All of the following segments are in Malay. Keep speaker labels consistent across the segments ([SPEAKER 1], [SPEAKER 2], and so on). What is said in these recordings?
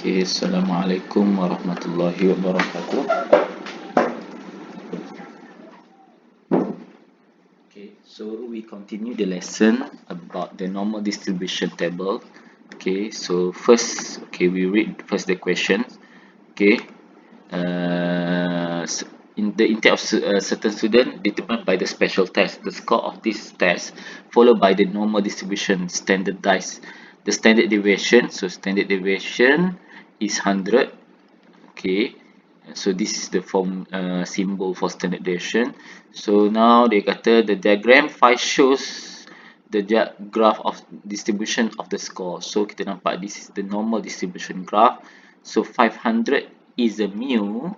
[SPEAKER 1] Okay, Assalamualaikum warahmatullahi wabarakatuh. Okay, so we continue the lesson about the normal distribution table. Okay, so first, we read first the question. Okay, in the intake of certain student determined by the special test, the score of this test followed by the normal distribution standardized. The standard deviation, so standard deviation is 100. Okay, so this is the form symbol for standard deviation. So now dia kata the diagram 5 shows the graph of distribution of the score. So kita nampak this is the normal distribution graph. So 500 is the mu,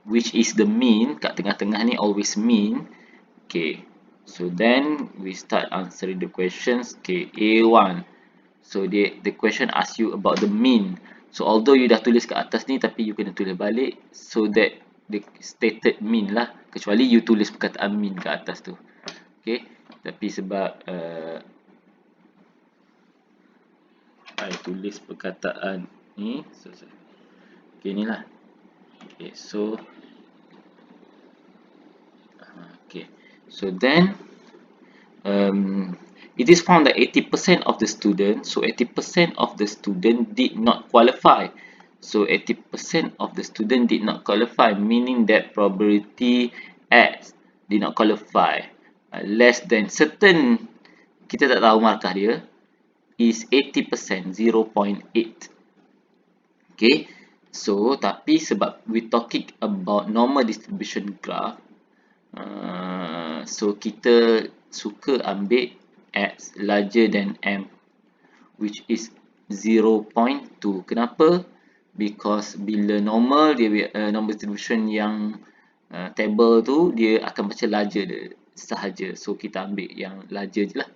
[SPEAKER 1] which is the mean. Kat tengah-tengah ni always mean. Okay, so then we start answering the questions. Okay, A1. So the question asks you about the mean. So although you dah tulis kat atas ni, tapi you kena tulis balik so that the stated mean lah. Kecuali you tulis perkataan mean kat atas tu. Okay, tapi sebab I tulis perkataan ni, okay ni lah. Okay, so then it is found that 80% of the students, so 80% of the student did not qualify. So 80% of the student did not qualify, meaning that probability X did not qualify. Less than certain, kita tak tahu markah dia, is 80%, 0.8. Okay, so tapi sebab we talking about normal distribution graph, so kita suka ambil X larger than M, which is 0.2. Kenapa? Because bila normal, dia normal distribution yang table tu, dia akan baca larger dia sahaja. So kita ambil yang larger je lah.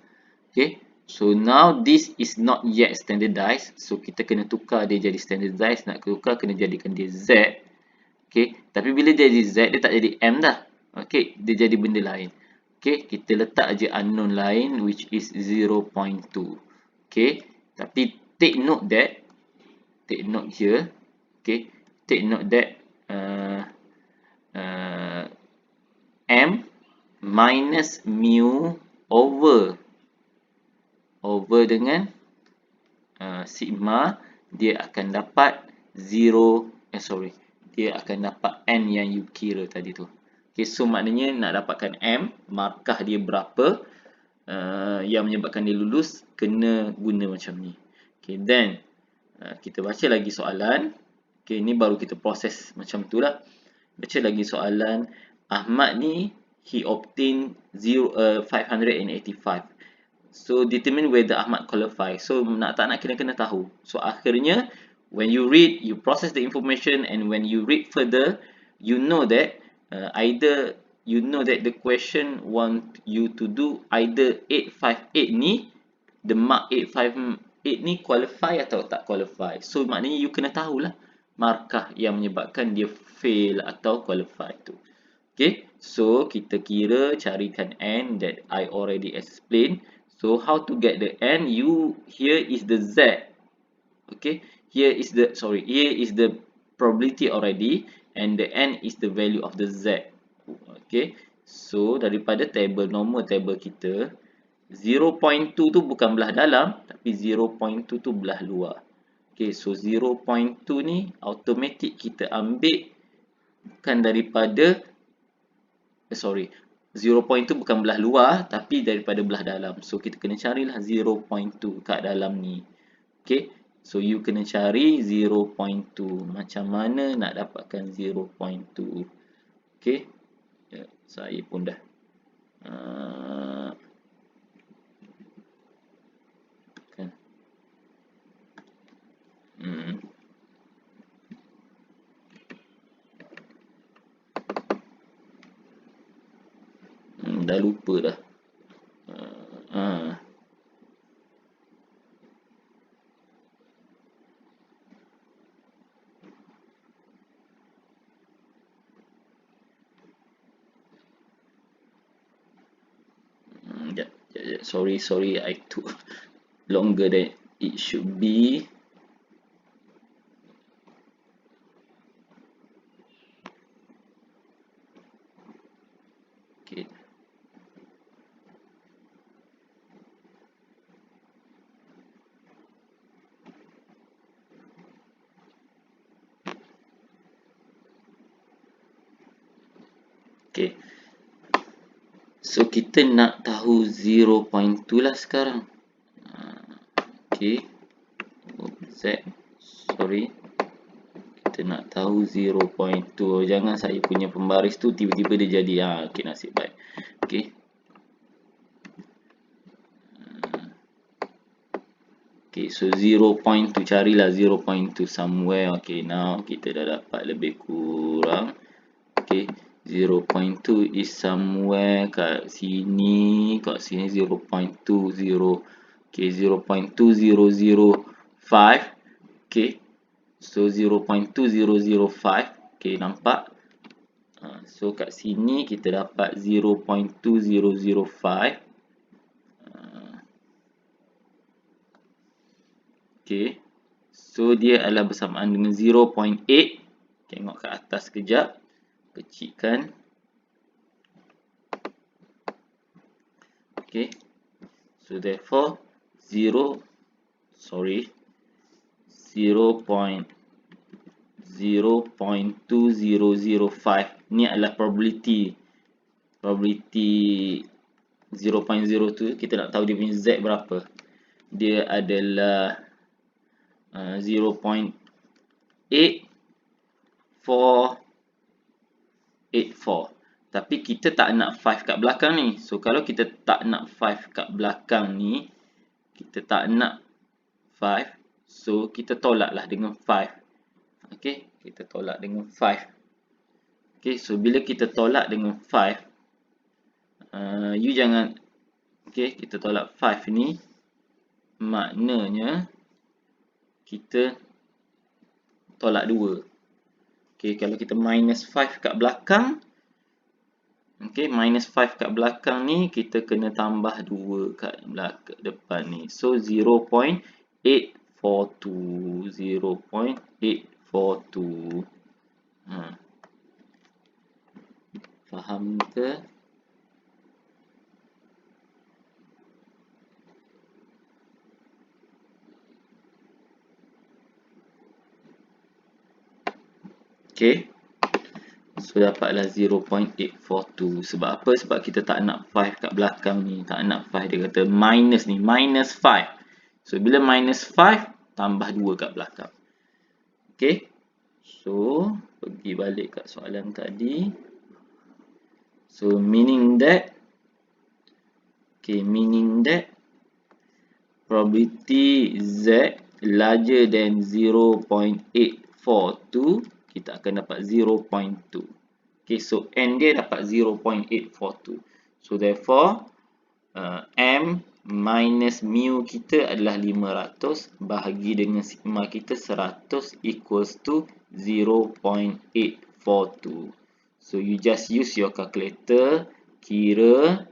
[SPEAKER 1] Okay, so now this is not yet standardized. So kita kena tukar dia jadi standardized. Nak tukar kena jadikan dia Z. Okay, tapi bila dia jadi Z, dia tak jadi M dah. Okay, dia jadi benda lain. Okay, kita letak aja unknown lain, which is 0.2. Okay, tapi take note here. Okay, take note that M minus mu over dengan sigma, dia akan dapat 0, dia akan dapat N yang you kira tadi tu. Okay, so maknanya nak dapatkan M, markah dia berapa yang menyebabkan dia lulus, kena guna macam ni. Okay, then kita baca lagi soalan. Okay, ni baru kita proses macam tu lah. Baca lagi soalan. Ahmad ni, he obtained 585. So determine whether Ahmad qualify. So nak tak nak kena tahu. So akhirnya when you read, you process the information, and when you read further, you know that either you know that the question want you to do either 858 ni, the mark 858 ni qualify atau tak qualify. So maknanya you kena tahulah markah yang menyebabkan dia fail atau qualify tu. Okay, so kita kira carikan N that I already explained. So how to get the N? Here is the Z. Okay, here is the probability already, and the N is the value of the Z. Okay, so daripada normal table kita, 0.2 tu bukan belah dalam, tapi 0.2 tu belah luar. Okay, so 0.2 ni automatic kita ambil bukan daripada 0.2 bukan belah luar, tapi daripada belah dalam. So kita kena carilah 0.2 kat dalam ni. Okay, so you kena cari 0.2. Macam mana nak dapatkan 0.2? Okay, saya pun dah kan. Dah lupa dah. Sorry, I took longer than it should be. Okay. Okay. So kita nak tahu 0.2 lah sekarang. Okay. Z. Sorry. Kita nak tahu 0.2. Jangan saya punya pembaris tu tiba-tiba dia jadi. Okay, nasib baik. Okay. Okay, so 0.2, carilah 0.2 somewhere. Okay, now kita dah dapat lebih kurang. Okay, 0.2 is somewhere kat sini. Kat sini 0.20. Okay, 0.2005. Okay, so 0.2005. Okay, nampak? So kat sini kita dapat 0.2005. Okay, so dia adalah bersamaan dengan 0.8. Tengok ke atas kejap, kecilkan. Okay, so therefore 0.2005 ni adalah probability 0.02. Kita nak tahu dia punya Z berapa. Dia adalah 0.8484. Tapi kita tak nak 5 kat belakang ni. So kalau kita tak nak 5 kat belakang ni, kita tak nak 5, so kita tolaklah dengan 5. Okay, kita tolak dengan 5. Okay, so bila kita tolak dengan 5, you jangan, okay, kita tolak 5 ni, maknanya kita tolak 2. Okay, kalau kita minus 5 kat belakang, okay, minus 5 kat belakang ni, kita kena tambah 2 kat belakang depan ni. So 0.842. 0.842. Faham ke? Okay, so dapatlah 0.842. Sebab apa? Sebab kita tak nak 5 kat belakang ni. Tak nak 5. Dia kata minus ni, minus 5. So bila minus 5, tambah 2 kat belakang. Okay, so pergi balik kat soalan tadi. So meaning that, okay, meaning that probability Z larger than 0.842, kita akan dapat 0.2. Okay, so N dia dapat 0.842. So therefore, M minus mu kita adalah 500 bahagi dengan sigma kita 100 equals to 0.842. So you just use your calculator, kira,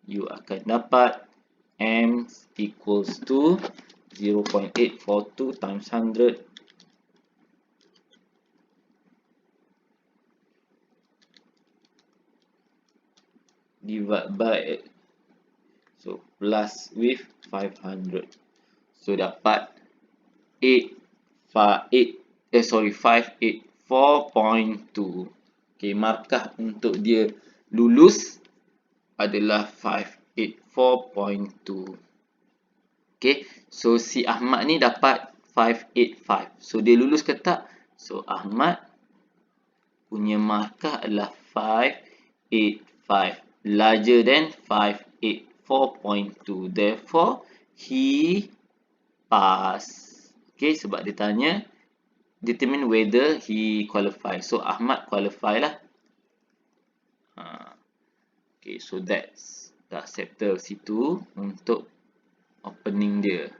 [SPEAKER 1] you akan dapat M equals to 0.842 times 100 divided by, so plus with 500. So dapat 584.2. Okay, markah untuk dia lulus adalah 584.2. Okay, so si Ahmad ni dapat 585. So dia lulus ke tak? So Ahmad punya markah adalah 585. Larger than 584.2. Therefore, he pass. Okay, sebab dia tanya determine whether he qualify. So Ahmad qualify lah. Okay, so that's dah settle situ untuk opening dia.